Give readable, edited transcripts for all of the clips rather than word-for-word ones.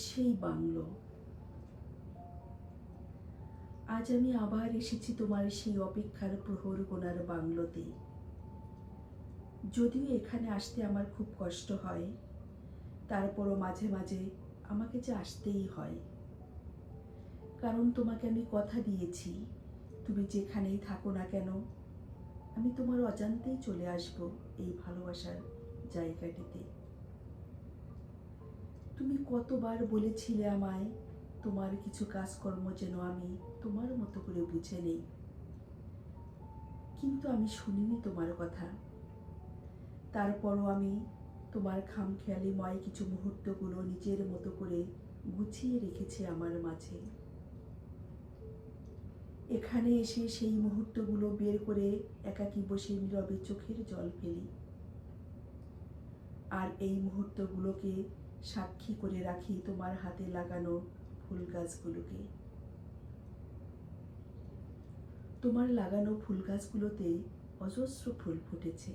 সেই বাংলো। আজ আমি আবার এসেছি তোমার সেই অপেক্ষার প্রহর গোনার বাংলোতে। যদিও এখানে আসতে আমার খুব কষ্ট হয়, তারপরও মাঝে মাঝে আমাকে যে আসতেই হয়। কারণ তোমাকে আমি কথা দিয়েছি, তুমি যেখানেই থাকো না কেন আমি তোমার অজান্তেই চলে আসব এই ভালোবাসার জায়গাটিতে। তুমি কতবার বলেছিলে আমায় তোমার কিছু কাজকর্ম যেন আমি তোমার মতো করে বুঝে নেই, কিন্তু আমি শুনিনি তোমার কথা। তারপরও আমি তোমার খামখেয়ালিময় কিছু মুহূর্তগুলো নিজের মতো করে গুছিয়ে রেখেছি আমার মাঝে। এখানে এসে সেই মুহূর্তগুলো বের করে একাকী বসে নীরবে চোখের জল ফেলি, আর এই মুহূর্তগুলোকে সাক্ষী করে রাখি তোমার হাতে লাগানো ফুল গাছগুলোকে। তোমার লাগানো ফুল গাছগুলোতে অজস্র ফুল ফুটেছে।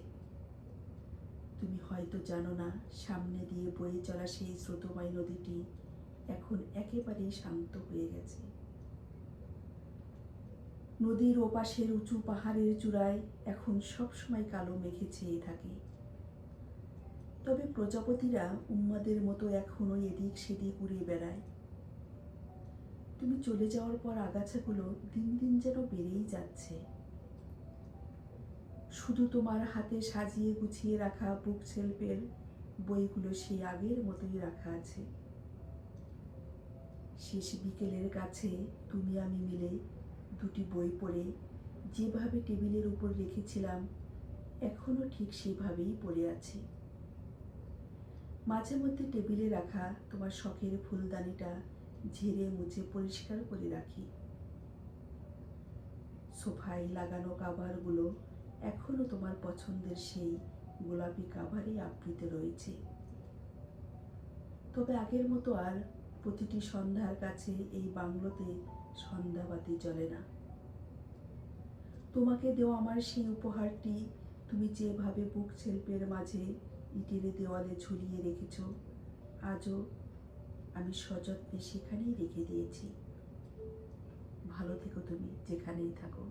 তুমি হয়তো জানো না, সামনে দিয়ে বয়ে চলা সেই স্রোতময় নদীটি এখন একেবারেই শান্ত হয়ে গেছে। নদীর ওপাশের উঁচু পাহাড়ের চূড়ায় এখন সবসময় কালো মেঘে ছেয়ে থাকে। তবে প্রজাপতিরা উন্মাদের মতো এখনো এদিক সেদিক উড়ে বেড়ায়। তুমি চলে যাওয়ার পর আগাছাগুলো দিন দিন যেন বেড়েই যাচ্ছে। শুধু তোমার হাতে সাজিয়ে গুছিয়ে রাখা বুক শেলফের বইগুলো সেই আগের মতোই রাখা আছে। শেষ বিকেলের কাছে তুমি আমি মিলে দুটি বই পড়ে যেভাবে টেবিলের উপর রেখেছিলাম এখনো ঠিক সেভাবেই পড়ে আছে। মাঝে মধ্যে টেবিলে রাখা তোমার শখের ফুলদানিটা ঝেড়ে মুছে পরিষ্কার করে রাখি। সোফায় লাগানো কাভারগুলো এখনো তোমার পছন্দের সেই গোলাপি কাভারে আবৃত রয়েছে। তবে আগের মতো আর প্রতিটি সন্ধ্যার কাছে এই বাংলোতে সন্ধ্যাবাতি জ্বলে না। তোমাকে দেওয়া আমার সেই উপহারটি তুমি যেভাবে বুক শেলফের মাঝে ইটের দেওয়ালে ঝুলিয়ে রেখেছ, আজও আমি সযত্নে সেখানেই রেখে দিয়েছি। ভালো থেকো তুমি যেখানেই থাকো।